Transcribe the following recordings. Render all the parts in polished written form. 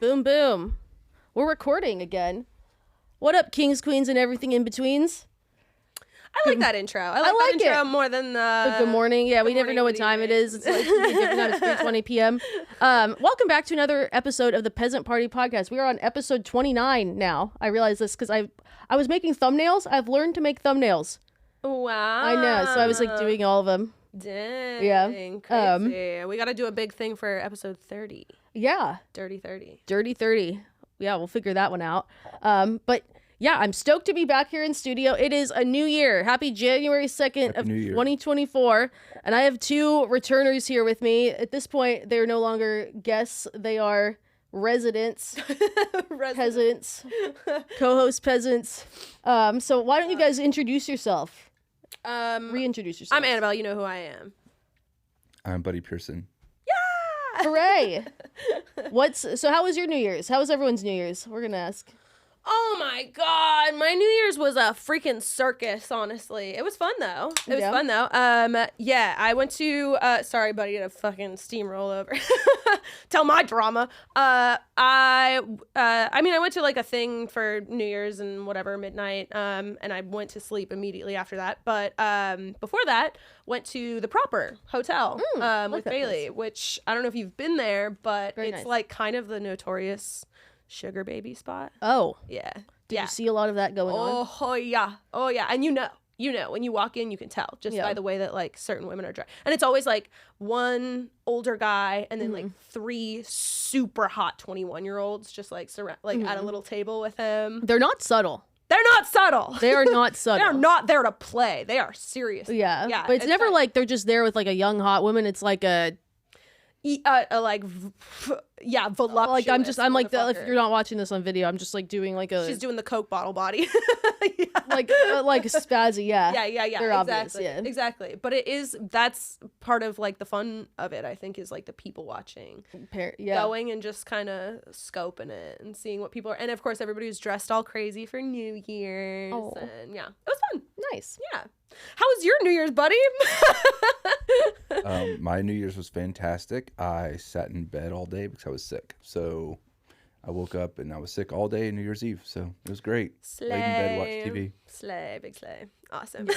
Boom, boom. We're recording again. What up, kings, queens, and everything in betwens? I like that intro. I like that intro more than the good morning. Yeah, we never know what time it is. It's like it's 3:20 p.m. Welcome back to another episode of the Peasant Party Podcast. We are on episode 29 now. I realized this because I was making thumbnails. I've learned to make thumbnails. Wow. I know. So I was like doing all of them. Dang. Yeah. Crazy. We got to do a big thing for episode 30. Yeah. Dirty 30. Dirty 30. Yeah, we'll figure that one out. But yeah, I'm stoked to be back here in studio. It is a new year. Happy January 2nd of 2024. And I have two returners here with me. At this point, they're no longer guests. They are residents, peasants, co-host peasants. So why don't you guys introduce yourself? Reintroduce yourself. I'm Annabelle. You know who I am. I'm Buddy Pearson. Hooray! So how was your New Year's? How was everyone's New Year's? We're gonna ask. Oh my God, my New Year's was a freaking circus, honestly. It was fun though. Yeah, I went to, sorry buddy, to fucking steamroll over. Tell my drama. I went to like a thing for New Year's and whatever, midnight, and I went to sleep immediately after that. But before that, went to the Proper Hotel with Bailey, which I don't know if you've been there, but it's nice. Like kind of the notorious sugar baby spot. Oh. Yeah. Did you see a lot of that going on? Oh yeah. And you know, when you walk in, you can tell just by the way that like certain women are dressed. And it's always like one older guy and then like three super hot 21-year-olds just like at a little table with him. They're not subtle. They're not subtle. They are not subtle. They're not there to play. They are serious. Yeah. But it's never like they're just there with like a young hot woman. It's like voluptuous. I'm like if you're not watching this on video, I'm just like doing like she's doing the Coke bottle body. like spazzy. Yeah. They're obvious, exactly. But that's part of like the fun of it, I think, is like the people watching, going and just kind of scoping it and seeing what people are. And of course, everybody was dressed all crazy for New Year's. And yeah, it was fun. Nice. Yeah. How was your New Year's, buddy? My New Year's was fantastic. I sat in bed all day because I was sick. So I woke up and I was sick all day New Year's Eve. So it was great. Slay. Laid in bed, watched TV. Slay, big slay. Awesome.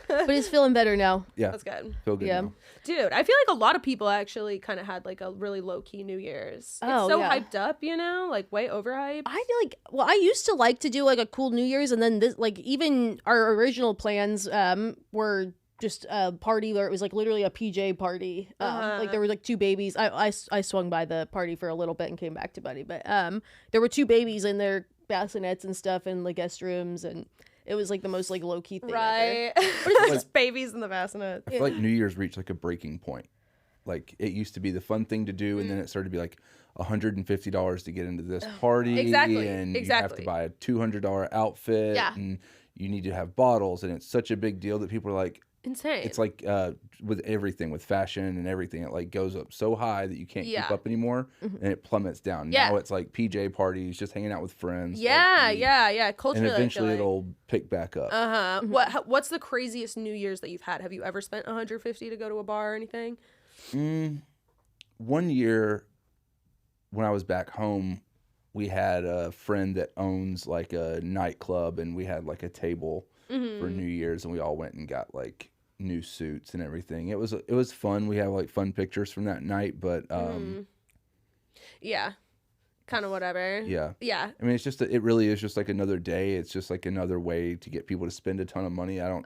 But he's feeling better now. Yeah. That's good. Feel good now. Dude, I feel like a lot of people actually kind of had like a really low-key New Year's. It's so hyped up, you know? Like way overhyped. I feel like, I used to like to do like a cool New Year's, and then this, like even our original plans were just a party where it was like literally a PJ party. Like there were like two babies. I swung by the party for a little bit and came back to Buddy, but there were two babies in their bassinets and stuff in the guest rooms, and it was like the most like low-key thing right ever. Just babies in the bassinet. I feel like New Year's reached like a breaking point. Like it used to be the fun thing to do, and then it started to be like $150 to get into this party. Exactly. And you have to buy a $200 outfit, and you need to have bottles, and it's such a big deal that people are like, insane. It's like with everything, with fashion and everything, it like goes up so high that you can't keep up anymore, and it plummets down. Now it's like PJ parties, just hanging out with friends. Culturally, and eventually it'll pick back up. What's the craziest New Year's that you've had? Have you ever spent $150 to go to a bar or anything? 1 year when I was back home, we had a friend that owns like a nightclub, and we had like a table for New Year's, and we all went and got like new suits and everything. It was fun. We have like fun pictures from that night, but kind of whatever. Yeah. I mean, it really is just like another day. It's just like another way to get people to spend a ton of money. I'm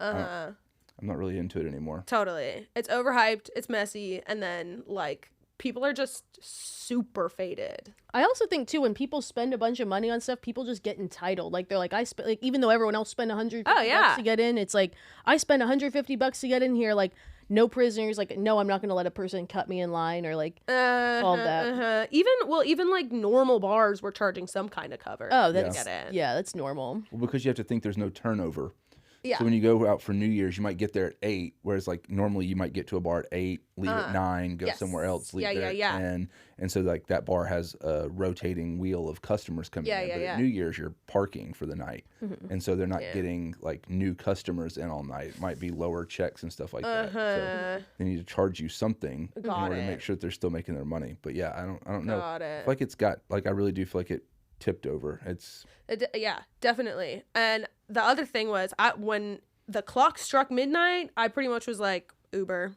not really into it anymore. Totally. It's overhyped, it's messy, and then like people are just super faded. I also think too, when people spend a bunch of money on stuff, people just get entitled. Like they're like, even though everyone else spent $150 to get in, it's like I spent $150 to get in here. Like no prisoners. Like no, I'm not going to let a person cut me in line or like all that. Even like normal bars were charging some kind of cover. Oh, that's get in. Yeah, that's normal. Well, because you have to think there's no turnover. So when you go out for New Year's, you might get there at 8, whereas like normally you might get to a bar at 8, leave at 9, go somewhere else, leave there at 10. And so like that bar has a rotating wheel of customers coming in. But at New Year's, you're parking for the night. And so they're not getting like new customers in all night. It might be lower checks and stuff like that. So they need to charge you something in order to make sure that they're still making their money. But yeah, I don't know. I feel like it's got, like, I really do feel like it tipped over. Yeah, definitely. And the other thing was, when the clock struck midnight, I pretty much was like, Uber.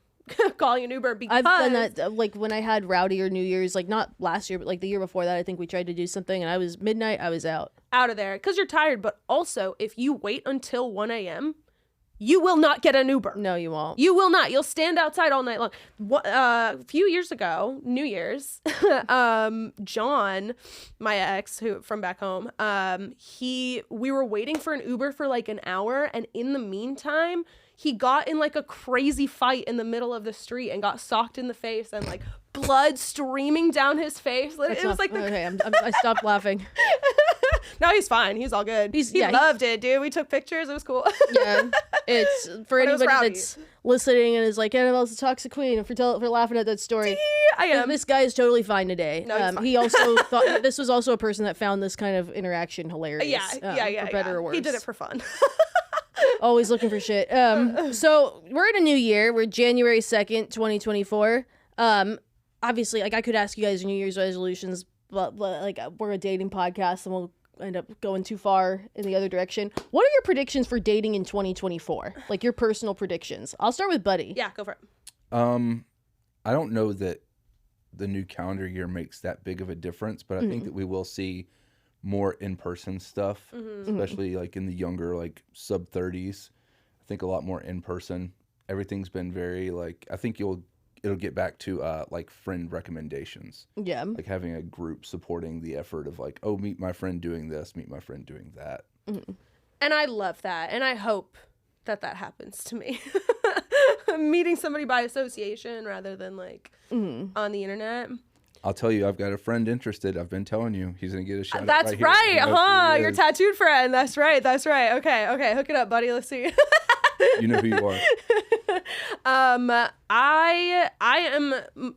Calling an Uber, because I've done that, like when I had Rowdy or New Year's, like not last year, but like the year before that. I think we tried to do something, and I was midnight. I was out of there because you're tired. But also, if you wait until 1 a.m., you will not get an Uber. No, you won't. You will not. You'll stand outside all night long. A few years ago, New Year's, John, my ex, who from back home, we were waiting for an Uber for like an hour, and in the meantime, he got in like a crazy fight in the middle of the street and got socked in the face and like blood streaming down his face. It was like I stopped laughing. No, he's fine. He's all good. He loved it, dude. We took pictures. It was cool. Yeah, it's for anybody that's listening and is like, Annabelle's a toxic queen. If we're laughing at that story, I am. This guy is totally fine today. No, he's fine. He also thought this was also a person that found this kind of interaction hilarious. Yeah. For better or worse. He did it for fun. Always looking for shit. So we're in a new year. We're January 2nd, 2024. Obviously, like I could ask you guys New Year's resolutions, but like we're a dating podcast and we'll end up going too far in the other direction. What are your predictions for dating in 2024? Like your personal predictions. I'll start with Buddy. Yeah, go for it. I don't know that the new calendar year makes that big of a difference, but I think that we will see more in-person stuff, especially like in the younger, like sub-30s. I think a lot more in-person. Everything's been very like, I think it'll get back to like friend recommendations. Yeah. Like having a group supporting the effort of like, oh, meet my friend doing this, meet my friend doing that. And I love that. And I hope that happens to me. Meeting somebody by association rather than like on the internet. I'll tell you, I've got a friend interested. I've been telling you. He's going to get a shot. That's right. Your tattooed friend. That's right. Okay. Hook it up, buddy. Let's see. You know who you are. I am,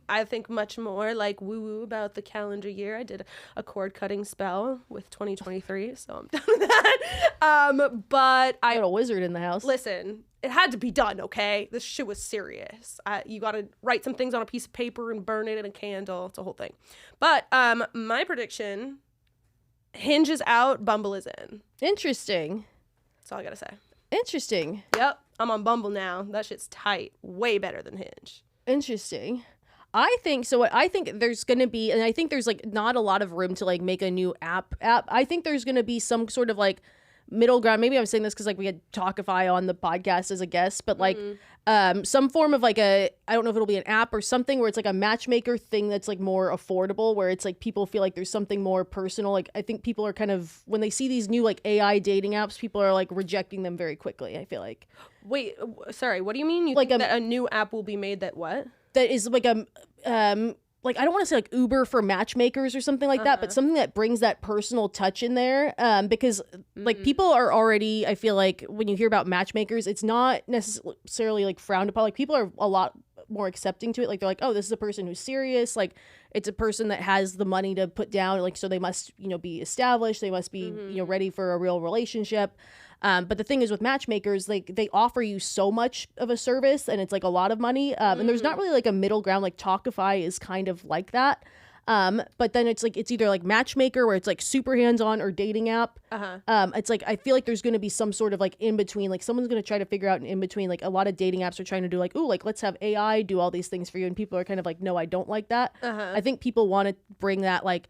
I think, much more like woo-woo about the calendar year. I did a cord cutting spell with 2023, so I'm done with that. But I got a wizard in the house. Listen, it had to be done, okay? This shit was serious. You got to write some things on a piece of paper and burn it in a candle. It's a whole thing. But my prediction, Hinge is out, Bumble is in. Interesting. That's all I got to say. Interesting. Yep. I'm on Bumble now. That shit's tight. Way better than Hinge. Interesting. I think so. What I think there's going to be, and I think there's like not a lot of room to like make a new app. I think there's going to be some sort of like middle ground. Maybe I'm saying this because like we had Talkify on the podcast as a guest, but like some form of like I don't know if it'll be an app or something where it's like a matchmaker thing that's like more affordable, where it's like people feel like there's something more personal. Like I think people are kind of, when they see these new like AI dating apps, people are like rejecting them very quickly, I feel like. Wait, sorry, what do you mean? You like think that a new app will be made that what? That is like like I don't want to say like Uber for matchmakers or something like that, but something that brings that personal touch in there. Because like people are already, I feel like when you hear about matchmakers, it's not necessarily like frowned upon. Like people are a lot more accepting to it. Like they're like, oh, this is a person who's serious. Like it's a person that has the money to put down. Like, so they must, be established. They must be, ready for a real relationship. But the thing is with matchmakers, like they offer you so much of a service and it's like a lot of money. And there's not really like a middle ground. Like Talkify is kind of like that. But then it's like, it's either like matchmaker where it's like super hands-on or dating app. It's like, I feel like there's going to be some sort of like in between, like someone's going to try to figure out an in between. Like a lot of dating apps are trying to do like, ooh, like let's have AI do all these things for you. And people are kind of like, no, I don't like that. I think people want to bring that like,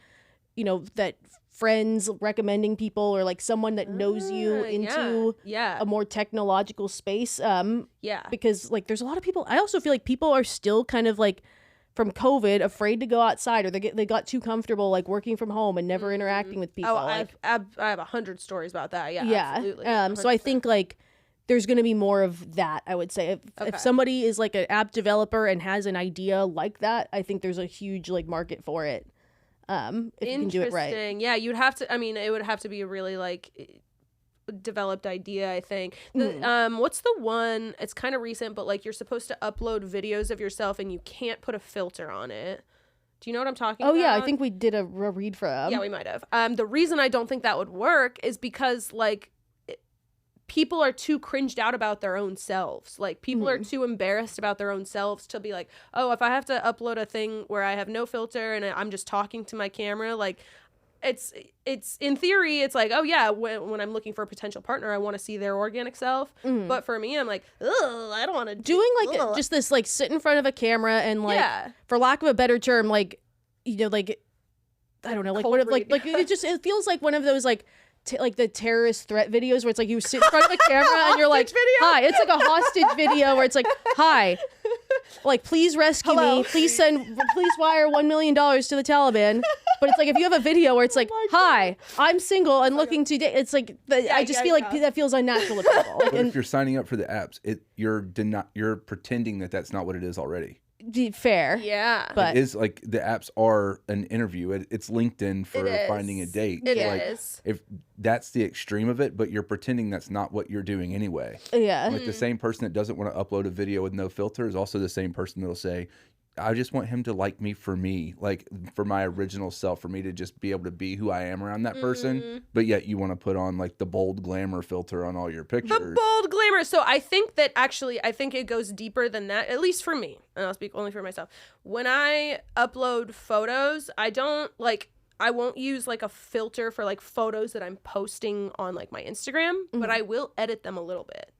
that friends recommending people or like someone that knows you into a more technological space. Because like there's a lot of people, I also feel like people are still kind of like from COVID afraid to go outside, or they got too comfortable like working from home and never interacting with people. I have 100 stories about that. Yeah. Absolutely. So I think like there's going to be more of that, I would say. If somebody is like an app developer and has an idea like that, I think there's a huge like market for it. If you can do it right. Yeah, you'd have to, it would have to be a really like developed idea, I think. What's the one? It's kind of recent, but like you're supposed to upload videos of yourself and you can't put a filter on it. Do you know what I'm talking about? Oh, yeah. I think we did a read for them. Yeah, we might have. The reason I don't think that would work is because, like, people are too cringed out about their own selves. Like, people are too embarrassed about their own selves to be like, oh, if I have to upload a thing where I have no filter and I'm just talking to my camera, like, it's in theory, it's like, oh, yeah, when I'm looking for a potential partner, I want to see their organic self. But for me, I'm like, ugh, I don't want to doing, like, just this, like, sit in front of a camera and, like, for lack of a better term, like, you know, like, I don't know, like, it feels like one of those, like, like the terrorist threat videos where it's like you sit in front of a camera and you're like, hi. It's like a hostage video where it's like, hi, like, please rescue me. Please wire $1 million to the Taliban. But it's like, if you have a video where it's like, hi, I'm single and looking to date. It's like, I just feel like that feels unnatural to people. Like, but if you're signing up for the apps, you're pretending that that's not what it is already. Fair. Yeah. But it is like the apps are an interview. It's LinkedIn for finding a date. It is. If that's the extreme of it, but you're pretending that's not what you're doing anyway. Yeah. Like the same person that doesn't want to upload a video with no filter is also the same person that'll say, I just want him to like me for me, like for my original self, for me to just be able to be who I am around that person. But yet you want to put on like the bold glamour filter on all your pictures. The bold glamour. So I think that actually, I think it goes deeper than that, at least for me. And I'll speak only for myself. When I upload photos, I won't use like a filter for like photos that I'm posting on like my Instagram, but I will edit them a little bit.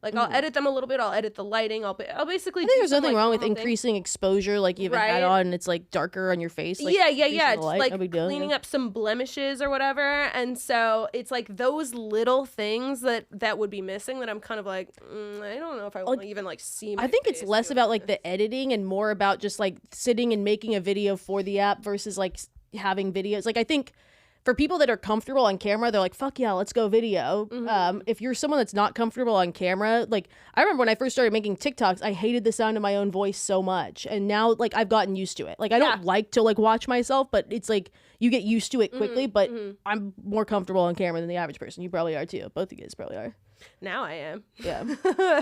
Like, I'll edit them a little bit. I'll edit the lighting. I'll basically. I think there's nothing wrong with increasing exposure. Like, you have an add-on and it's like darker on your face. Like, yeah. It's like cleaning up some blemishes or whatever. And so it's like those little things that would be missing that I'm kind of like, I don't know if I want to even like see. I think it's less about like the editing and more about just like sitting and making a video for the app versus like having videos. Like, I think for people that are comfortable on camera, they're like, fuck yeah, let's go video. If you're someone that's not comfortable on camera, like, I remember when I first started making TikToks, I hated the sound of my own voice so much. And now, like, I've gotten used to it. Like, I don't like to, like, watch myself, but it's like, you get used to it quickly, but I'm more comfortable on camera than the average person. You probably are too. Both of you guys probably are. Now I am. Yeah.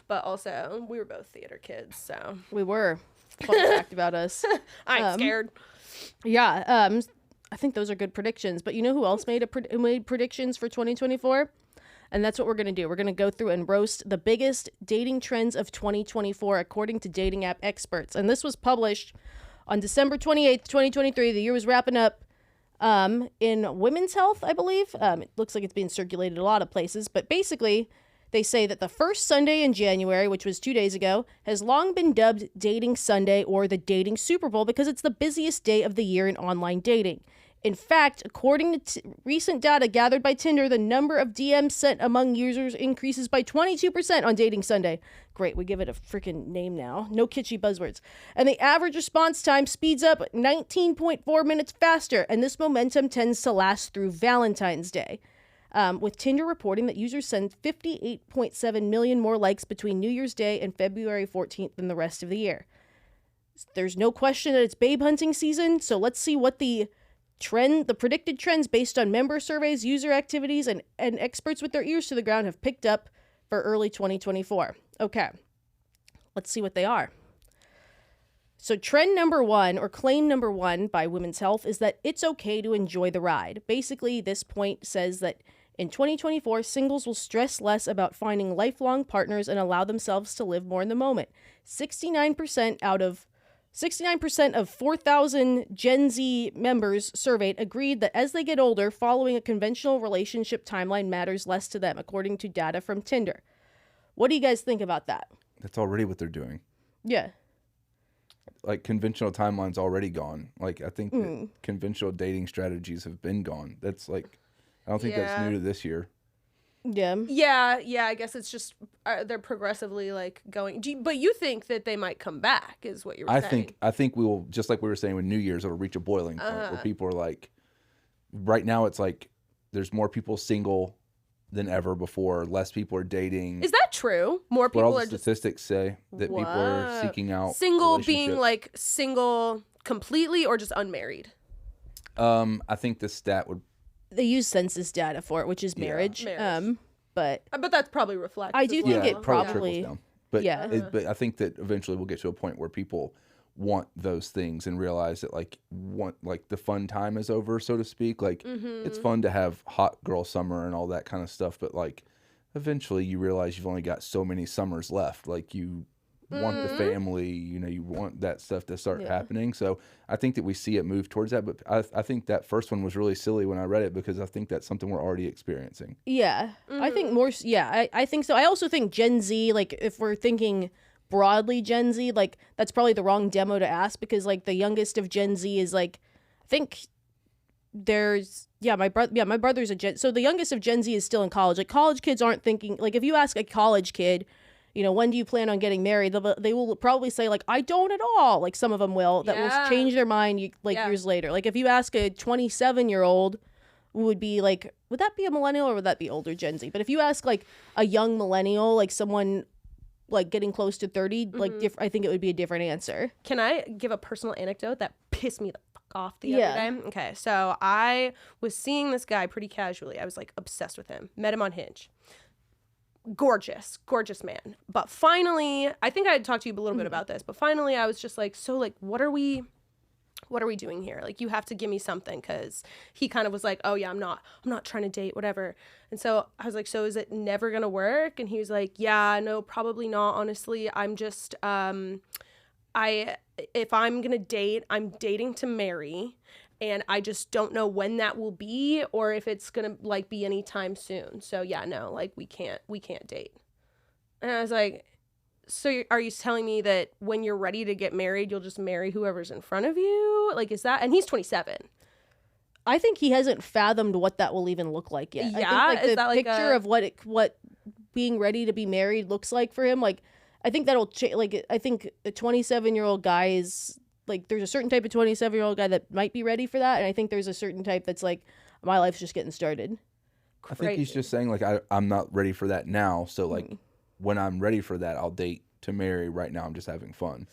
But also, we were both theater kids, so. We were. Fun fact about us. I ain't scared. Yeah. I think those are good predictions. But you know who else made predictions for 2024? And that's what we're going to do. We're going to go through and roast the biggest dating trends of 2024 according to dating app experts. And this was published on December 28th, 2023. The year was wrapping up in Women's Health, I believe. It looks like it's being circulated a lot of places. But basically, they say that the first Sunday in January, which was 2 days ago, has long been dubbed Dating Sunday or the Dating Super Bowl because it's the busiest day of the year in online dating. In fact, according to recent data gathered by Tinder, the number of DMs sent among users increases by 22% on Dating Sunday. Great, we give it a freaking name now. No kitschy buzzwords. And the average response time speeds up 19.4 minutes faster, and this momentum tends to last through Valentine's Day. With Tinder reporting that users send 58.7 million more likes between New Year's Day and February 14th than the rest of the year. There's no question that it's babe hunting season, so let's see what the predicted trends based on member surveys, user activities, and experts with their ears to the ground have picked up for early 2024. Okay, let's see what they are. So trend number one, or claim number one by Women's Health, is that it's okay to enjoy the ride. Basically, this point says that in 2024, singles will stress less about finding lifelong partners and allow themselves to live more in the moment. 69% of 4,000 Gen Z members surveyed agreed that as they get older, following a conventional relationship timeline matters less to them, according to data from Tinder. What do you guys think about that? That's already what they're doing. Yeah. Like, conventional timeline's already gone. Like, I think that conventional dating strategies have been gone. That's like, I don't think that's new to this year. Yeah. I guess it's just they're progressively like going. But you think that they might come back? Is what you were saying? I think we will, just like we were saying with New Year's, it'll reach a boiling point where people are like, right now it's like there's more people single than ever before. Less people are dating. Is that true? More people what all are the statistics say that people are seeking out single, being like single completely or just unmarried. I think the stat would they use census data for it, which is marriage. But that's probably reflected. I do think it probably trickles down. But but I think that eventually we'll get to a point where people want those things and realize that like the fun time is over, so to speak. Like it's fun to have hot girl summer and all that kind of stuff, but like eventually you realize you've only got so many summers left. Like you want the family, you want that stuff to start happening. So I think that we see it move towards that. But I think that first one was really silly when I read it, because I think that's something we're already experiencing. Yeah, I think more. Yeah, I think so. I also think Gen Z, like if we're thinking broadly Gen Z, like that's probably the wrong demo to ask, because like the youngest of Gen Z is like, I think there's my brother's a Gen. So the youngest of Gen Z is still in college. Like college kids aren't thinking, like if you ask a college kid, when do you plan on getting married? They will probably say, like, I don't at all. Like, some of them will. That will change their mind, years later. Like, if you ask a 27-year-old, would be, like, would that be a millennial or would that be older Gen Z? But if you ask, like, a young millennial, like, someone, like, getting close to 30, like, I think it would be a different answer. Can I give a personal anecdote that pissed me the fuck off the other day? Okay, so I was seeing this guy pretty casually. I was, like, obsessed with him. Met him on Hinge. Gorgeous man. But finally, I think I had talked to you a little bit about this, but finally I was just like, so like, what are we doing here? Like, you have to give me something, because he kind of was like, oh yeah, I'm not trying to date, whatever. And so I was like, so is it never gonna work? And he was like, yeah, no, probably not, honestly. I'm just if I'm gonna date, I'm dating to marry, and I just don't know when that will be, or if it's gonna like be anytime soon. So yeah, no, like we can't date. And I was like, so are you telling me that when you're ready to get married, you'll just marry whoever's in front of you? Like, is that? And he's 27. I think he hasn't fathomed what that will even look like yet. Yeah, I think, is the that like picture of what being ready to be married looks like for him. Like, I think that'll change. Like, I think a 27-year-old guy is. Like, there's a certain type of 27-year-old guy that might be ready for that, and I think there's a certain type that's like, my life's just getting started. I think he's just saying, like, I'm not ready for that now, so, like, when I'm ready for that, I'll date to marry. Right now, I'm just having fun.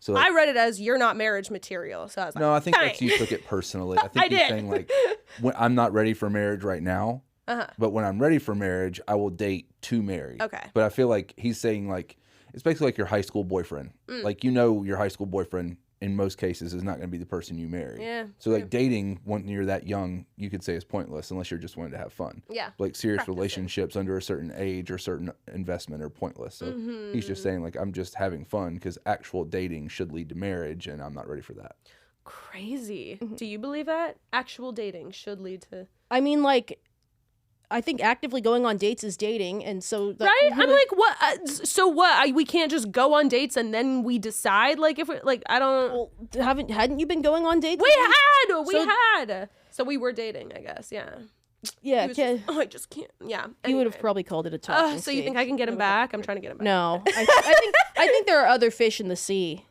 So like, I read it as, you're not marriage material, so I was like, no, I think that's, you took it personally. I think he's saying, like, when I'm not ready for marriage right now, but when I'm ready for marriage, I will date to marry. Okay. But I feel like he's saying, like, it's basically like your high school boyfriend. Like, your high school boyfriend in most cases is not going to be the person you marry. Yeah. So like dating when you're that young, you could say is pointless unless you're just wanting to have fun. Yeah. Like serious relationships under a certain age or certain investment are pointless. So he's just saying, like, I'm just having fun, because actual dating should lead to marriage, and I'm not ready for that. Crazy. Do you believe that? Actual dating should lead to... I mean, like, I think actively going on dates is dating, and so... Right? I'm like, what? So what? We can't just go on dates and then we decide? Like, if like, I don't... Well, hadn't you been going on dates? We had! So we were dating, I guess, yeah. Yeah. I just can't. Yeah. Anyway. You would have probably called it a talking So you think I can get him back? I'm trying to get him back. No. I think there are other fish in the sea.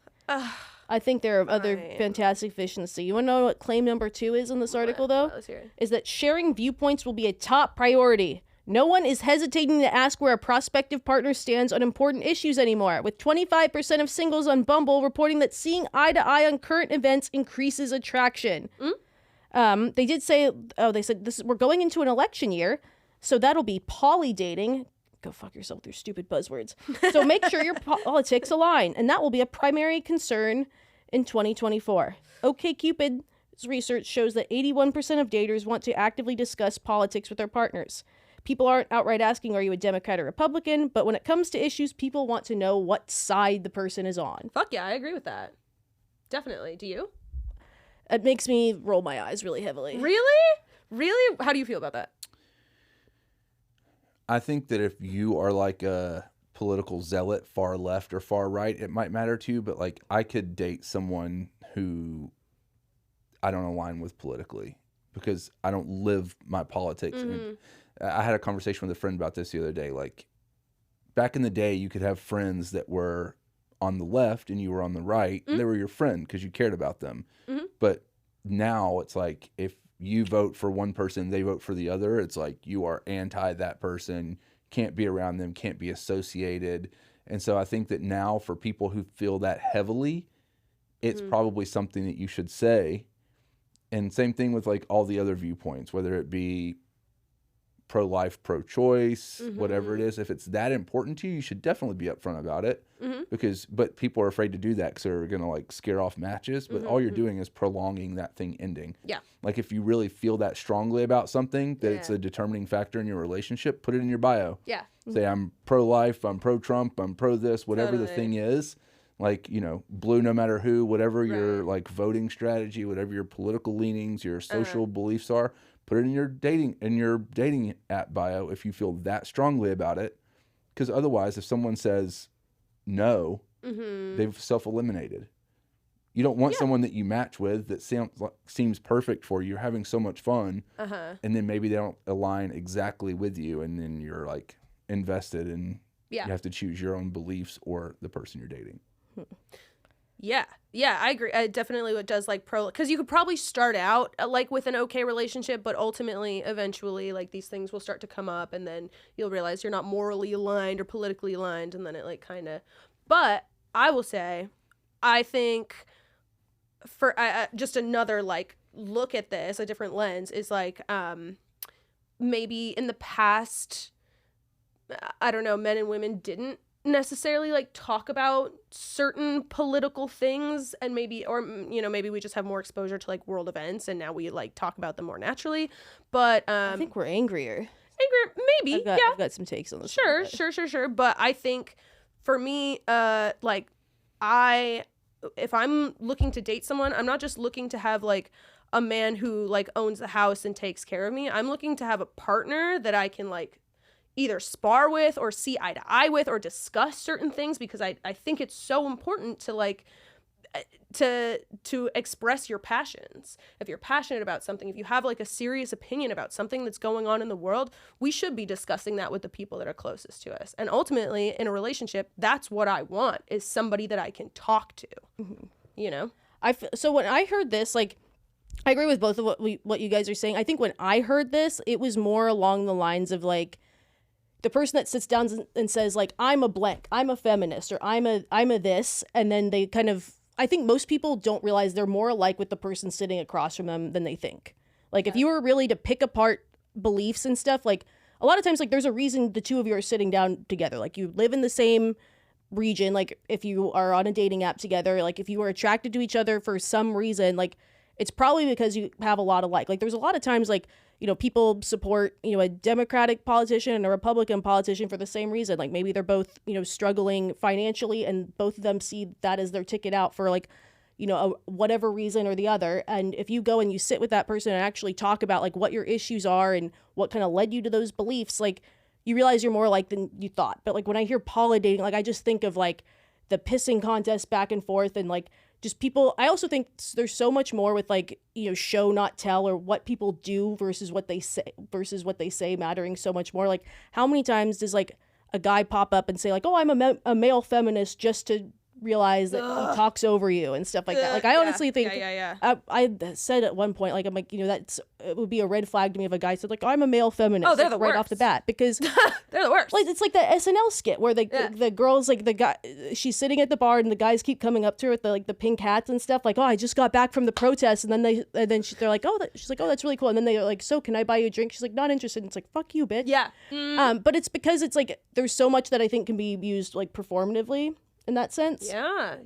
I think there are other fantastic fish in the sea. You want to know what claim number 2 is in this article, though? Let's hear it. Is that sharing viewpoints will be a top priority. No one is hesitating to ask where a prospective partner stands on important issues anymore, with 25% of singles on Bumble reporting that seeing eye to eye on current events increases attraction. They did say, they said, we're going into an election year, so that'll be poly dating. Go fuck yourself with your stupid buzzwords. So make sure your politics align, and that will be a primary concern in 2024. OkCupid's research shows that 81% of daters want to actively discuss politics with their partners. People aren't outright asking, are you a Democrat or Republican? But when it comes to issues, people want to know what side the person is on. Fuck yeah, I agree with that. Definitely. Do you? It makes me roll my eyes really heavily. Really? Really? How do you feel about that? I think that if you are like a political zealot, far left or far right, it might matter to you. But like, I could date someone who I don't align with politically, because I don't live my politics. And I had a conversation with a friend about this the other day. Like, back in the day, you could have friends that were on the left and you were on the right. And they were your friend because you cared about them. But now it's like, if you vote for one person, they vote for the other, it's like you are anti that person, can't be around them, can't be associated. And so I think that now for people who feel that heavily, it's probably something that you should say. And same thing with like all the other viewpoints, whether it be pro-life, pro-choice, whatever it is. If it's that important to you, you should definitely be upfront about it. But people are afraid to do that because they're going to like scare off matches. But all you're doing is prolonging that thing ending. Yeah. Like if you really feel that strongly about something, that it's a determining factor in your relationship, put it in your bio. Yeah. Say, I'm pro-life, I'm pro-Trump, I'm pro-this, whatever the thing is. Like, you know, blue no matter who, whatever your like voting strategy, whatever your political leanings, your social beliefs are, put it in your dating app bio if you feel that strongly about it. Because otherwise, if someone says no, they've self-eliminated. You don't want someone that you match with that seems perfect for you. You're having so much fun, and then maybe they don't align exactly with you, and then you're like invested and you have to choose your own beliefs or the person you're dating. Yeah, I agree. Definitely what does like because you could probably start out like with an okay relationship, but ultimately, eventually, like these things will start to come up, and then you'll realize you're not morally aligned or politically aligned, and then it like kind of. But I will say, I think for just another like look at this, a different lens is like maybe in the past, I don't know, men and women didn't necessarily like talk about certain political things, and maybe, or you know, maybe we just have more exposure to like world events and now we like talk about them more naturally. But I think we're angrier, maybe. I've got some takes on this. Sure. But I think for me, like if I'm looking to date someone, I'm not just looking to have like a man who like owns the house and takes care of me. I'm looking to have a partner that I can like either spar with or see eye to eye with or discuss certain things, because I think it's so important to like to express your passions. If you're passionate about something, if you have like a serious opinion about something that's going on in the world, we should be discussing that with the people that are closest to us. And ultimately in a relationship, that's what I want, is somebody that I can talk to. You know? So when I heard this, like, I agree with both of what you guys are saying. I think when I heard this, it was more along the lines of like the person that sits down and says like, I'm a blank, I'm a feminist, or I'm a this, and then they kind of, I think most people don't realize they're more alike with the person sitting across from them than they think. Like if you were really to pick apart beliefs and stuff, like a lot of times, like there's a reason the two of you are sitting down together. Like you live in the same region. Like if you are on a dating app together, like if you are attracted to each other for some reason, like it's probably because you have a lot of like there's a lot of times like, you know, people support, you know, a Democratic politician and a Republican politician for the same reason. Like maybe they're both, you know, struggling financially and both of them see that as their ticket out for like, you know, whatever reason or the other. And if you go and you sit with that person and actually talk about like what your issues are and what kind of led you to those beliefs, like you realize you're more alike than you thought. But like when I hear poly dating, like I just think of like the pissing contest back and forth and like just people. I also think there's so much more with like, you know, show not tell, or what people do versus what they say mattering so much more. Like how many times does like a guy pop up and say like, oh, I'm a male feminist, just to realize that he talks over you and stuff like that. Like I honestly think I said at one point, like I'm like, you know, it would be a red flag to me if a guy said like, oh, I'm a male feminist. Oh, they're the right worst. Off the bat, because they're the worst. Like it's like that SNL skit where the girl's like, the guy, she's sitting at the bar and the guys keep coming up to her with the pink hats and stuff, like, oh, I just got back from the protest, and then they're like, oh, she's like, oh, that's really cool, and then they're like, so can I buy you a drink? She's like, not interested. And it's like, fuck you, bitch. But it's because it's like there's so much that I think can be used like performatively in that sense. Yeah,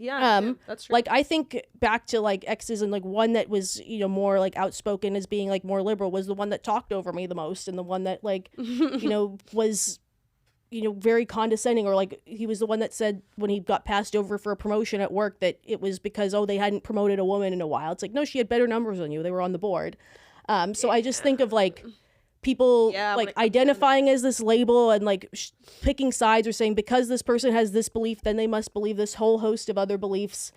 that's true. Like I think back to like exes, and like one that was, you know, more like outspoken as being like more liberal was the one that talked over me the most, and the one that like you know was, you know, very condescending, or like he was the one that said when he got passed over for a promotion at work that it was because, oh, they hadn't promoted a woman in a while. It's like, no, she had better numbers than you, they were on the board. So I just think of like people like identifying as this label and like picking sides, or saying because this person has this belief, then they must believe this whole host of other beliefs.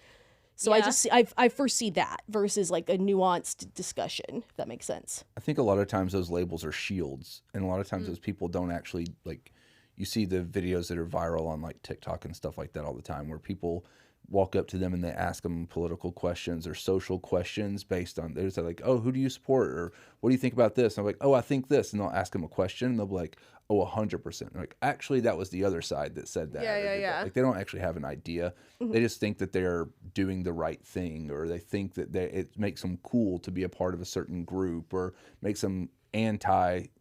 So I foresee that versus like a nuanced discussion, if that makes sense. I think a lot of times those labels are shields, and a lot of times those people don't actually like. You see the videos that are viral on like TikTok and stuff like that all the time, where people walk up to them and they ask them political questions or social questions based on, they're like, oh, who do you support? Or what do you think about this? And I'm like, oh, I think this. And they'll ask them a question and they'll be like, oh, 100%. They're like, actually, that was the other side that said that. Yeah. Like, they don't actually have an idea. They just think that they're doing the right thing, or they think that it makes them cool to be a part of a certain group, or makes them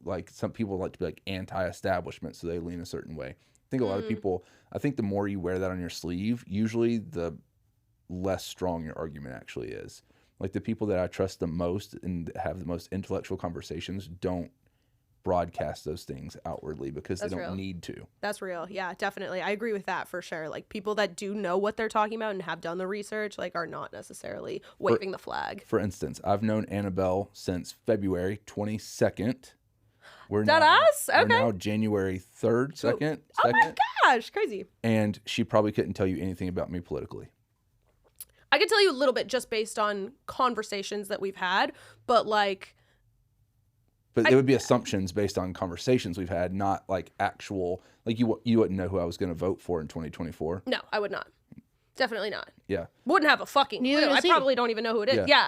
like some people like to be like anti-establishment, so they lean a certain way. I think a lot of people, I think the more you wear that on your sleeve, usually the less strong your argument actually is. Like the people that I trust the most and have the most intellectual conversations don't broadcast those things outwardly because they don't need to. That's real. Yeah, definitely. I agree with that for sure. Like people that do know what they're talking about and have done the research, like are not necessarily waving the flag. For instance, I've known Annabelle since February 22nd. We're now January 3rd, 2nd. Oh my gosh, crazy. And she probably couldn't tell you anything about me politically. I could tell you a little bit just based on conversations that we've had, but like... But it would be assumptions based on conversations we've had, not like actual, like you wouldn't know who I was going to vote for in 2024. No, I would not. Definitely not. Yeah. Wouldn't have a fucking clue. I probably don't even know who it is. Yeah.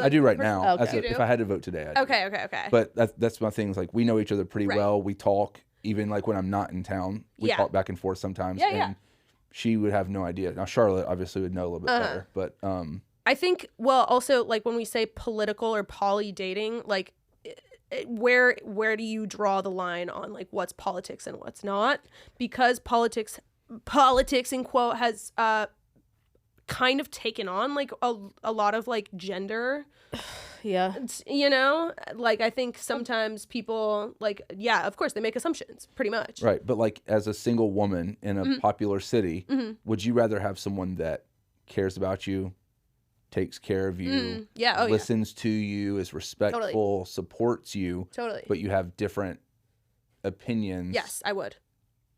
I do right now. Okay. If I had to vote today, I do. Okay. But that's my thing. Is like we know each other pretty well. We talk, even like when I'm not in town. We talk back and forth sometimes. And she would have no idea. Now, Charlotte obviously would know a little bit better. But I think, well, also, like when we say political or poly dating, like... where do you draw the line on like what's politics and what's not? Because politics in quote has kind of taken on like a lot of like gender. Yeah. You know, like I think sometimes people like, yeah, of course they make assumptions pretty much. Right. But like as a single woman in a popular city, would you rather have someone that cares about you, takes care of you, listens to you, is respectful, supports you, but you have different opinions? Yes, I would.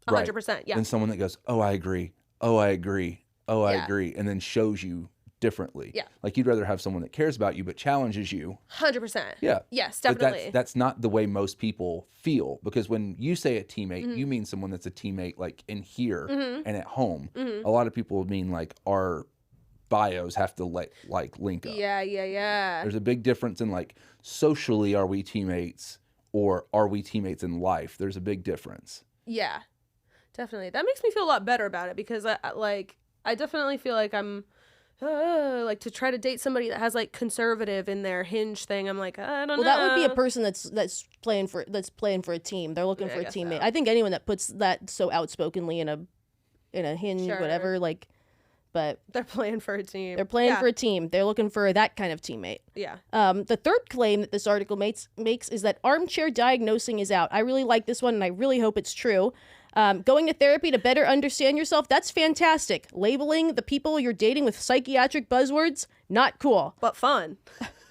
100%. Yeah. Than someone that goes, oh, I agree. Oh, I agree. Oh, I agree. And then shows you differently. Yeah. Like you'd rather have someone that cares about you, but challenges you. 100%. Yeah. Yes, definitely. But that's not the way most people feel, because when you say a teammate, you mean someone that's a teammate like in here and at home. A lot of people mean like our bios have to like link up. Yeah. There's a big difference in like socially are we teammates or are we teammates in life? There's a big difference. Yeah, definitely. That makes me feel a lot better about it because I definitely feel like I'm like to try to date somebody that has like conservative in their Hinge thing. I'm like, I don't know. Well, that would be a person that's playing for a team. They're looking for a teammate. So. I think anyone that puts that so outspokenly in a Hinge whatever like. But they're playing for a team. They're playing for a team. They're looking for that kind of teammate. Yeah. The third claim that this article makes is that armchair diagnosing is out. I really like this one, and I really hope it's true. Going to therapy to better understand yourself, that's fantastic. Labeling the people you're dating with psychiatric buzzwords, not cool. But fun.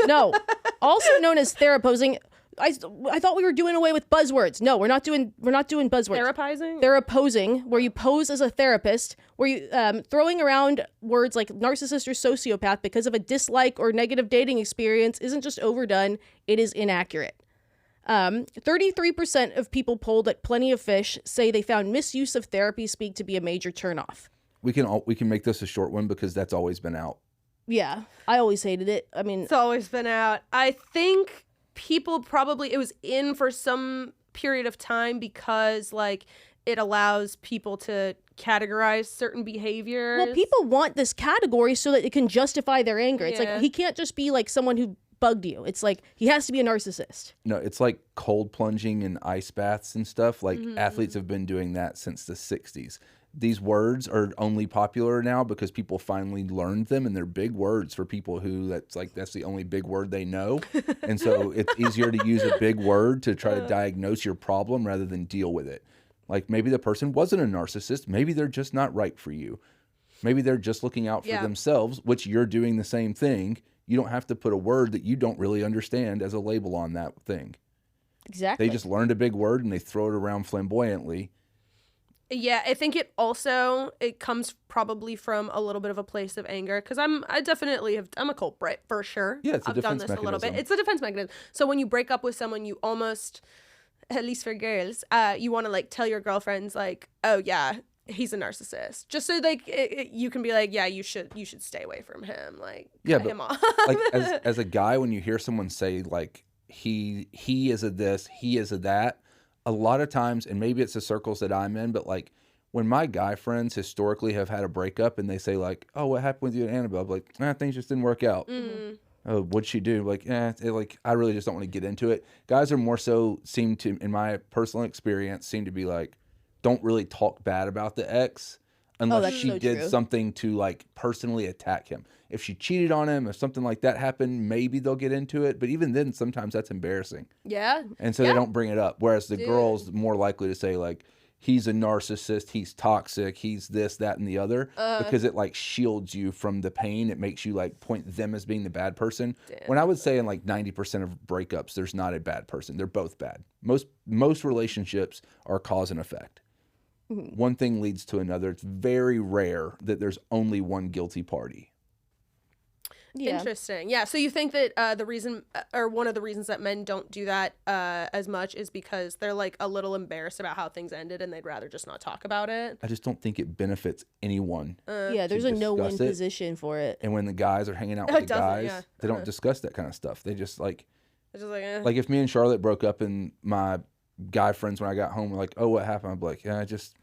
No. Also known as theraposing. I thought we were doing away with buzzwords. No, we're not doing buzzwords. Theraposing, where you pose as a therapist, where you throwing around words like narcissist or sociopath because of a dislike or negative dating experience isn't just overdone, it is inaccurate. 33% of people polled at Plenty of Fish say they found misuse of therapy speak to be a major turnoff. We can make this a short one because that's always been out. Yeah, I always hated it. I mean, it's always been out. I think people probably, it was in for some period of time because like it allows people to categorize certain behaviors. Well, people want this category so that it can justify their anger. It's like he can't just be like someone who bugged you. It's like he has to be a narcissist. No, it's like cold plunging and ice baths and stuff. Like athletes have been doing that since the 60s. These words are only popular now because people finally learned them, and they're big words for people who that's the only big word they know. And so it's easier to use a big word to try to diagnose your problem rather than deal with it. Like maybe the person wasn't a narcissist. Maybe they're just not right for you. Maybe they're just looking out for themselves, which you're doing the same thing. You don't have to put a word that you don't really understand as a label on that thing. Exactly. They just learned a big word and they throw it around flamboyantly. Yeah, I think it comes probably from a little bit of a place of anger because I'm a culprit for sure. Yeah, it's a defense I've done this mechanism. a little bit. It's a defense mechanism. So when you break up with someone, you almost, at least for girls, you want to like tell your girlfriends like, oh yeah, he's a narcissist, just so like you can be like, yeah, you should stay away from him, like yeah, cut him off. Like as a guy, when you hear someone say like he is a this, he is a that, a lot of times, and maybe it's the circles that I'm in, but like when my guy friends historically have had a breakup and they say like, oh, what happened with you and Annabelle? I'm like, things just didn't work out. Mm-hmm. Oh, what'd she do? Like, like I really just don't want to get into it. Guys are more so seem to, in my personal experience, seem to be like, don't really talk bad about the ex unless she did something to like personally attack him. If she cheated on him, if something like that happened, maybe they'll get into it. But even then, sometimes that's embarrassing. Yeah. And so they don't bring it up. Whereas the girl's more likely to say like, he's a narcissist, he's toxic, he's this, that, and the other, because it like shields you from the pain. It makes you like point them as being the bad person. Damn. When I would say in like 90% of breakups, there's not a bad person. They're both bad. Most relationships are cause and effect. Mm-hmm. One thing leads to another. It's very rare that there's only one guilty party. Yeah. Interesting. Yeah. So you think that the reason, or one of the reasons that men don't do that as much is because they're like a little embarrassed about how things ended and they'd rather just not talk about it? I just don't think it benefits anyone. Yeah, there's a no-win position for it. And when the guys are hanging out with the guys, they don't discuss that kind of stuff. They just like, like if me and Charlotte broke up and my guy friends when I got home were like, oh, what happened? I'd be like, yeah, I just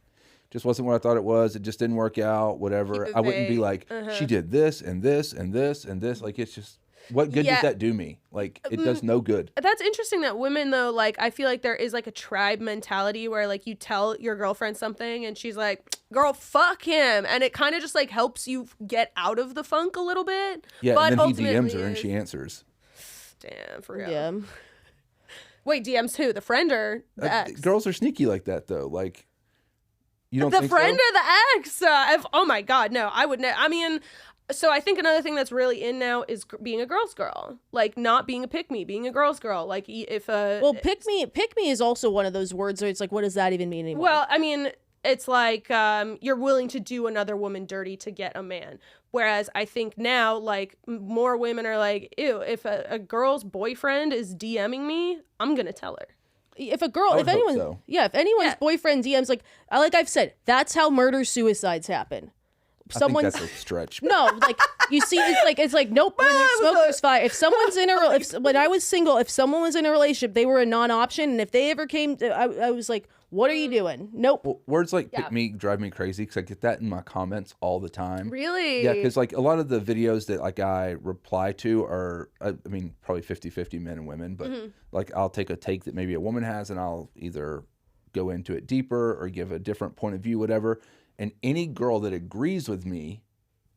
wasn't what I thought it was. It just didn't work out, whatever. I wouldn't be like, she did this and this and this and this. Like, it's just, what good does that do me? Like, it does no good. That's interesting that women, though, like, I feel like there is like a tribe mentality where like you tell your girlfriend something and she's like, girl, fuck him. And it kind of just like helps you get out of the funk a little bit. Yeah, but and then he DMs her and she answers. Damn, for real. Yeah. Wait, DMs who? The friend or the ex? Girls are sneaky like that, though. Like, you don't the think friend so? or the ex? Oh my God, no, I would. I mean, so I think another thing that's really in now is being a girl's girl, like not being a pick me, being a girl's girl. Like if pick me is also one of those words where it's like, what does that even mean anymore? Well, I mean, it's like you're willing to do another woman dirty to get a man. Whereas I think now, like more women are like, ew, if a girl's boyfriend is DMing me, I'm gonna tell her. If anyone's boyfriend DMs, like I've said, that's how murder-suicides happen. I think that's a stretch. No, like you see, it's like nope. When there's smoke, there's fire. If someone's in when I was single, if someone was in a relationship, they were a non-option, and if they ever came, I was like, what are you doing? Nope. Well, words like pick me drive me crazy because I get that in my comments all the time. Really? Yeah, because like a lot of the videos that like I reply to are, I mean, probably 50-50 men and women, but like I'll take a take that maybe a woman has and I'll either go into it deeper or give a different point of view, whatever. And any girl that agrees with me,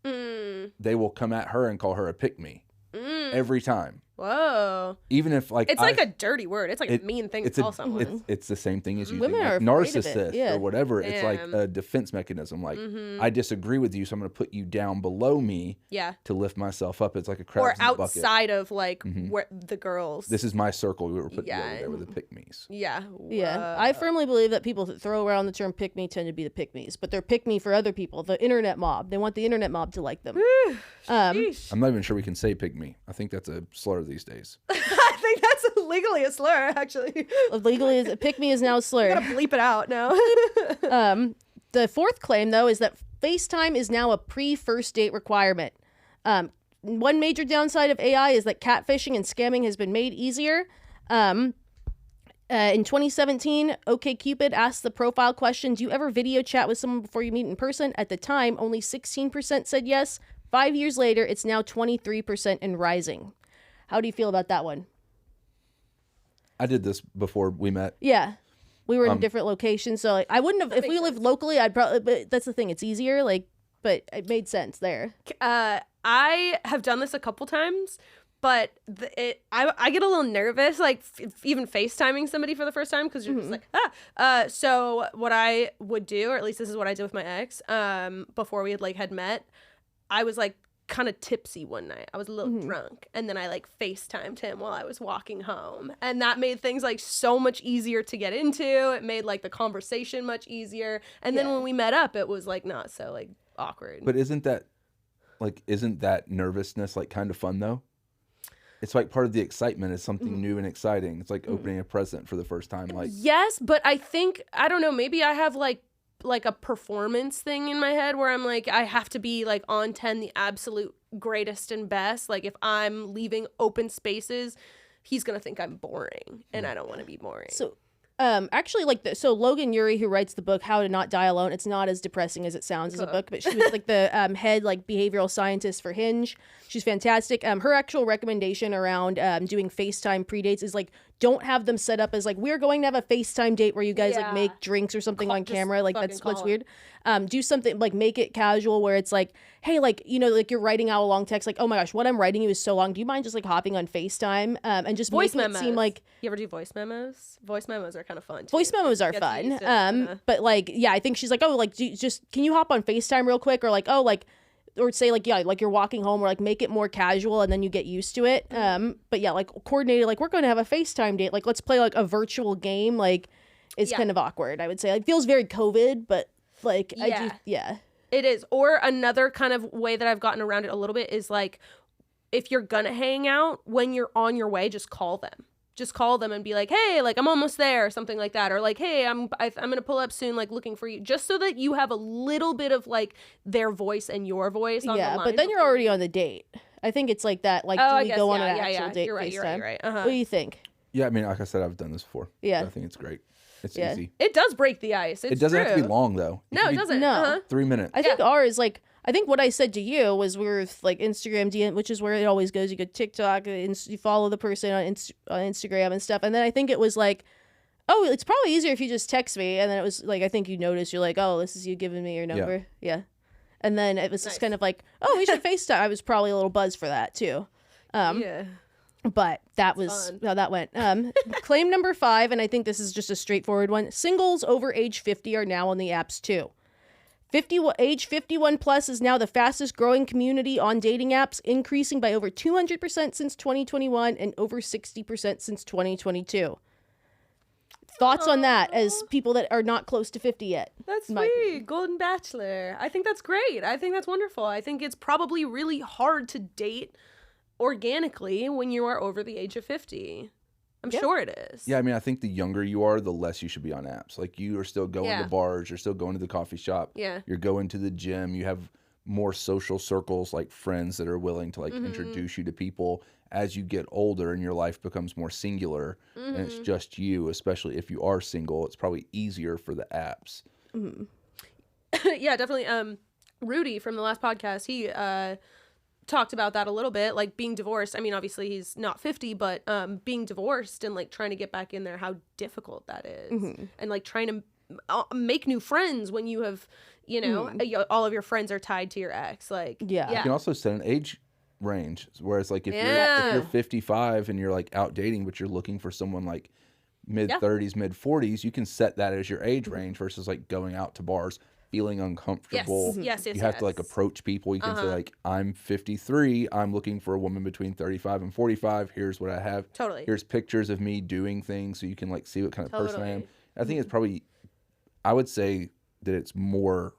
they will come at her and call her a pick me every time. Whoa. Even if like it's like a dirty word. It's like a mean thing to call someone. It's the same thing as using women like narcissist or whatever. Damn. It's like a defense mechanism. Like I disagree with you, so I'm going to put you down below me to lift myself up. It's like a crabs in the bucket. Or outside of like where the girls. This is my circle. We were put together there with the pick-me's. Yeah. Yeah. I firmly believe that people that throw around the term pick-me tend to be the pick-me's, but they're pick-me for other people. The internet mob. They want the internet mob to like them. I'm not even sure we can say pick-me. I think that's a slur these days. I think that's legally a slur, actually. Legally, pick-me is now a slur. You gotta bleep it out now. The fourth claim, though, is that FaceTime is now a pre-first date requirement. One major downside of AI is that catfishing and scamming has been made easier. In 2017, OkCupid asked the profile question, do you ever video chat with someone before you meet in person? At the time, only 16% said yes. 5 years later, it's now 23% and rising. How do you feel about that one? I did this before we met. Yeah. We were in different locations, so like, I wouldn't have, if we lived locally, I'd probably, but that's the thing, it's easier, like, but it made sense there. I have done this a couple times, but I get a little nervous, like even FaceTiming somebody for the first time, because you're just like, so what I would do, or at least this is what I did with my ex, before we had met, I was like, kind of tipsy one night. I was a little drunk, and then I like FaceTimed him while I was walking home, and that made things like so much easier to get into. It made like the conversation much easier, and then when we met up, it was like not so like awkward. But isn't that nervousness like kind of fun though? It's like part of the excitement is something new and exciting. It's like opening a present for the first time. Like yes, but I think I don't know. Maybe I have like like a performance thing in my head where I'm like, I have to be like on 10, the absolute greatest and best. Like if I'm leaving open spaces, he's going to think I'm boring and I don't want to be boring. So actually, like, so Logan Ury, who writes the book How to Not Die Alone, it's not as depressing as it sounds as a book, but she was like the head like behavioral scientist for Hinge. She's fantastic. Her actual recommendation around doing FaceTime pre-dates is like, don't have them set up as like, we're going to have a FaceTime date where you guys like make drinks or something on camera. Like that's weird. Do something like make it casual where it's like, hey, like, you know, like you're writing out a long text, like, oh my gosh, what I'm writing you is so long. Do you mind just like hopping on FaceTime and just voice making memos. it seem like, you ever do voice memos? Voice memos are kind of fun too. Voice memos are fun. But like, yeah, I think she's like, oh, like, can you hop on FaceTime real quick? Or like, oh, like, or say like, yeah, like you're walking home, or like make it more casual and then you get used to it. But yeah, like coordinated, like we're going to have a FaceTime date. Like, let's play like a virtual game. Like, it's kind of awkward, I would say. Like, feels very COVID, but like, It is. Or another kind of way that I've gotten around it a little bit is like, if you're gonna hang out, when you're on your way, just call them. Just call them and be like, hey, like I'm almost there, or something like that. Or like, hey, I'm gonna pull up soon, like looking for you. Just so that you have a little bit of like their voice and your voice on the line. But then you're already on the date. I think it's like that. Like, do we go on an actual date You're right, FaceTime? You're right. What do you think? Yeah, I mean, like I said, I've done this before. Yeah. So I think it's great. It's easy. It does break the ice. It doesn't have to be long, though. No, it doesn't. No. 3 minutes. I think ours, like, I think what I said to you was we were like Instagram DM, which is where it always goes. You go TikTok, and you follow the person on Instagram and stuff. And then I think it was like, oh, it's probably easier if you just text me. And then it was like, I think you noticed, you're like, oh, this is you giving me your number. Yeah. And then it was just kind of like, oh, we should FaceTime. I was probably a little buzzed for that too. But that was how that went. Claim number 5, and I think this is just a straightforward one. Singles over age 50 are now on the apps too. Age 51 plus is now the fastest growing community on dating apps, increasing by over 200% since 2021 and over 60% since 2022. Thoughts on that as people that are not close to 50 yet? That's sweet. Golden Bachelor. I think that's great. I think that's wonderful. I think it's probably really hard to date organically when you are over the age of 50. I'm sure it is. Yeah, I mean, I think the younger you are, the less you should be on apps. Like, you are still going to bars, you're still going to the coffee shop, you're going to the gym, you have more social circles, like friends that are willing to like introduce you to people. As you get older and your life becomes more singular and it's just you, especially if you are single, it's probably easier for the apps. Yeah, definitely. Rudy from the last podcast, he talked about that a little bit, like being divorced. I mean, obviously he's not 50, but being divorced and like trying to get back in there, how difficult that is. And like trying to make new friends when you have, you know, all of your friends are tied to your ex. Like, you can also set an age range, whereas like if you're 55 and you're like out dating, but you're looking for someone like mid 30s, mid 40s, you can set that as your age range versus like going out to bars feeling uncomfortable. Yes. You have to like approach people. You can say like, I'm 53. I'm looking for a woman between 35 and 45. Here's what I have. Totally. Here's pictures of me doing things so you can like see what kind of person I am. I think it's probably, I would say that it's more,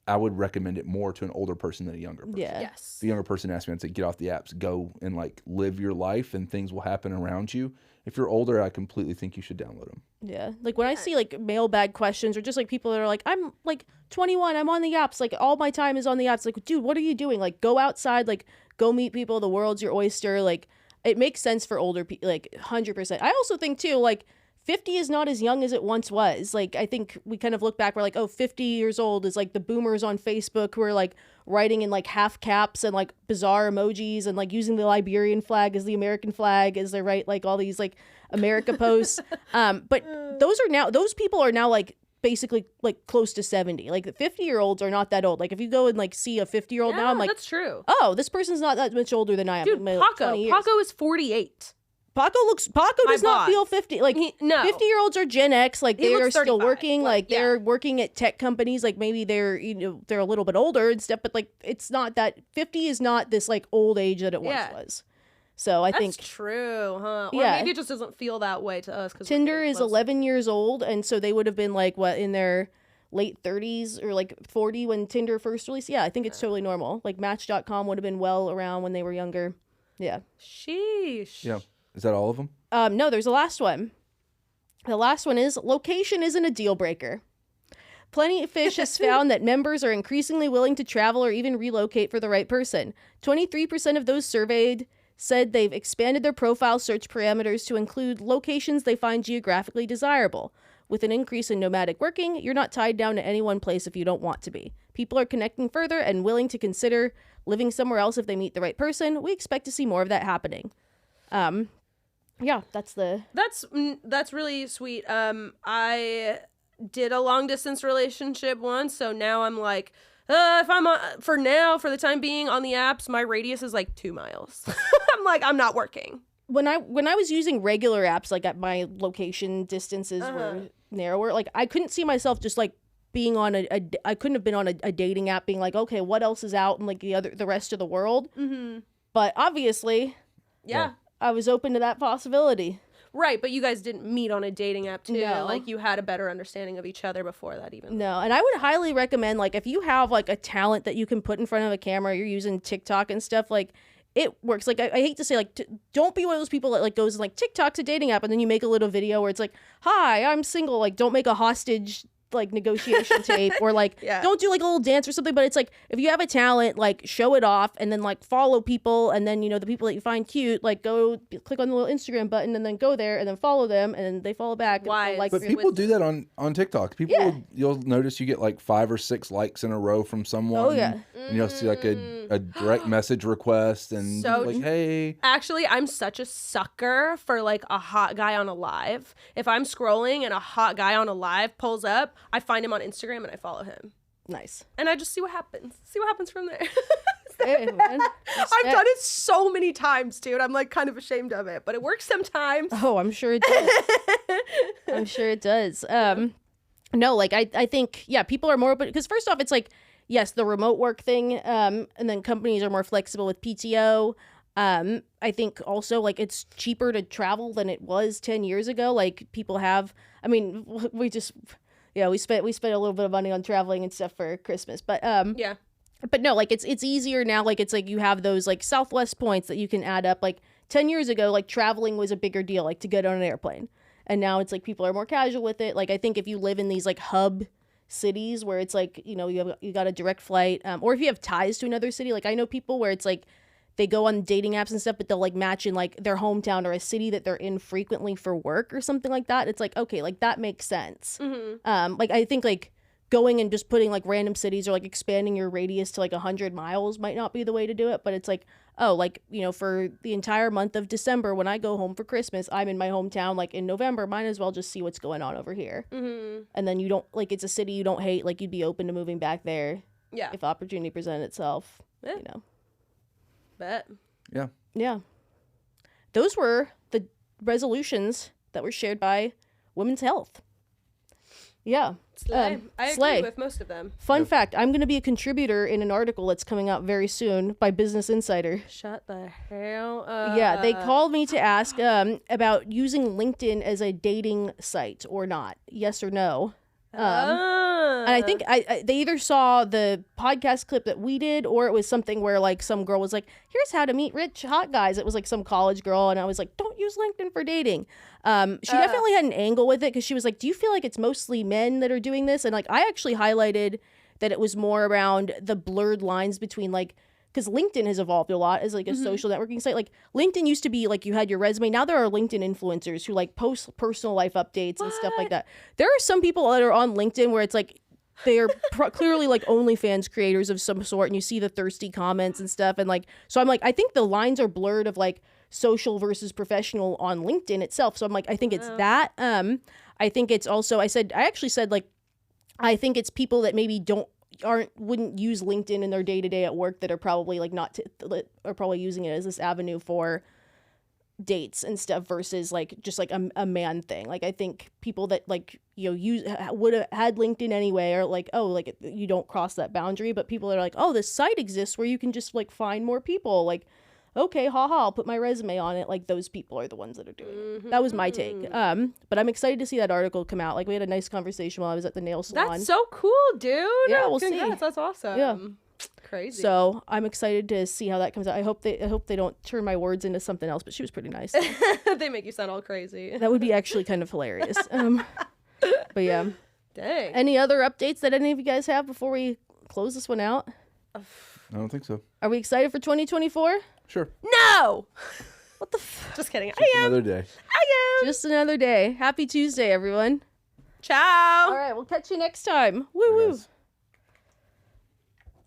I would recommend it more to an older person than a younger person. Yeah. Yes. The younger person asked me, I'd say, get off the apps, go and like live your life and things will happen around you. If you're older, I completely think you should download them. Yeah. Like when I see like mailbag questions or just like people that are like, I'm like 21, I'm on the apps. Like all my time is on the apps. Like, dude, what are you doing? Like go outside, like go meet people. The world's your oyster. Like it makes sense for older people, like 100%. I also think too, like 50 is not as young as it once was. Like, I think we kind of look back, we're like, oh, 50 years old is like the boomers on Facebook who are like writing in like half caps and like bizarre emojis and like using the Liberian flag as the American flag as they write like all these like America posts. But those people are now like basically like close to 70. Like the 50-year-olds are not that old. Like if you go and like see a 50-year-old now, I'm like, that's true. Oh, this person's not that much older than I am. Dude, Paco is 48. Paco does not feel 50. Like 50-year-olds are Gen X. Like they are still working. Like they're working at tech companies. Like maybe they're they're a little bit older and stuff. But like it's not that 50 is not this like old age that it once was. So I think that's true, huh? Or maybe it just doesn't feel that way to us. Cause Tinder is 11 years old, and so they would have been like what in their late 30s or like 40 when Tinder first released. Yeah, I think it's totally normal. Like Match.com would have been well around when they were younger. Yeah. Sheesh. Yeah. Is that all of them? No, there's a last one. The last one is location isn't a deal breaker. Plenty of Fish has found that members are increasingly willing to travel or even relocate for the right person. 23% of those surveyed said they've expanded their profile search parameters to include locations they find geographically desirable. With an increase in nomadic working, you're not tied down to any one place if you don't want to be. People are connecting further and willing to consider living somewhere else if they meet the right person. We expect to see more of that happening. Yeah, that's really sweet. I did a long distance relationship once, so now I'm like, if I'm for the time being on the apps, my radius is like 2 miles. I'm like, I'm not working. When I was using regular apps, like at my location distances were narrower, like I couldn't see myself just like being on I couldn't have been on a dating app being like, okay, what else is out in like the rest of the world? Mm-hmm. But obviously, yeah, I was open to that possibility. Right, but you guys didn't meet on a dating app too. No. Like you had a better understanding of each other before that even. No, and I would highly recommend, like, if you have like a talent that you can put in front of a camera, you're using TikTok and stuff, like it works. Like I hate to say, like, don't be one of those people that like goes and like TikTok's a dating app and then you make a little video where it's like, hi, I'm single. Like, don't make a hostage like negotiation tape or like don't do like a little dance or something. But it's like, if you have a talent, like show it off and then like follow people, and then, you know, the people that you find cute, like go click on the little Instagram button and then go there and then follow them and then they follow back. Why? But people do that on TikTok. People you'll notice you get like 5 or 6 likes in a row from someone. Oh yeah. And you'll see like a direct message request and so, like, hey. Actually, I'm such a sucker for like a hot guy on a live. If I'm scrolling and a hot guy on a live pulls up, I find him on Instagram and I follow him. Nice. And I just see what happens. See what happens from there. Hey, man. I've done it so many times, dude. I'm like kind of ashamed of it, but it works sometimes. Oh, I'm sure it does. I'm sure it does. No, like I think, yeah, people are more open because first off, it's like, yes, the remote work thing, and then companies are more flexible with PTO. I think also like it's cheaper to travel than it was 10 years ago. Like people have, I mean, we spent a little bit of money on traveling and stuff for Christmas, but yeah. But no, like it's easier now. Like it's like you have those like Southwest points that you can add up. Like 10 years ago, like traveling was a bigger deal, like to get on an airplane. And now it's like people are more casual with it. Like I think if you live in these like hub cities where it's like, you know, you got a direct flight, or if you have ties to another city, like I know people where it's like they go on dating apps and stuff, but they'll like match in like their hometown or a city that they're in frequently for work or something like that. It's like, okay, like that makes sense. Mm-hmm. Like I think like going and just putting like random cities or like expanding your radius to like 100 miles might not be the way to do it, but it's like, oh, like, you know, for the entire month of December when I go home for Christmas, I'm in my hometown. Like in November, might as well just see what's going on over here. Mm-hmm. And then you don't like, it's a city you don't hate, like you'd be open to moving back there if opportunity presented itself. You know, bet. Yeah, those were the resolutions that were shared by Women's Health. Yeah. Slay. I agree with most of them. Fun fact, I'm going to be a contributor in an article that's coming out very soon by Business Insider. Shut the hell up. Yeah, they called me to ask about using LinkedIn as a dating site or not. Yes or no. And I think they either saw the podcast clip that we did, or it was something where like some girl was like, here's how to meet rich hot guys. It was like some college girl, and I was like, don't use LinkedIn for dating. She definitely had an angle with it because she was like, do you feel like it's mostly men that are doing this? And like I actually highlighted that it was more around the blurred lines between like, because LinkedIn has evolved a lot as like a social networking site. Like LinkedIn used to be like you had your resume. Now there are LinkedIn influencers who like post personal life updates and stuff like that. There are some people that are on LinkedIn where it's like they are clearly like OnlyFans creators of some sort, and you see the thirsty comments and stuff. And like, so I'm like, I think the lines are blurred of like social versus professional on LinkedIn itself. So I'm like, I think it's that. I think it's also, I actually said like, I think it's people that maybe wouldn't use LinkedIn in their day-to-day at work that are probably like are probably using it as this avenue for dates and stuff versus like just like a man thing. Like I think people that like, you know, would have had LinkedIn anyway, or like, oh, like you don't cross that boundary, but people that are like, oh, this site exists where you can just like find more people, like, okay, haha, I'll put my resume on it. Like those people are the ones that are doing it. That was my take. But I'm excited to see that article come out. Like we had a nice conversation while I was at the nail salon. That's so cool, dude. Yeah, we'll see. That's awesome. Yeah. Crazy. So I'm excited to see how that comes out. I hope they don't turn my words into something else, but she was pretty nice. They make you sound all crazy. That would be actually kind of hilarious. But yeah. Dang. Any other updates that any of you guys have before we close this one out? I don't think so. Are we excited for 2024? Sure. No! What the Just kidding. Just another day. I am. Just another day. Happy Tuesday, everyone. Ciao. All right, we'll catch you next time. Woo woo.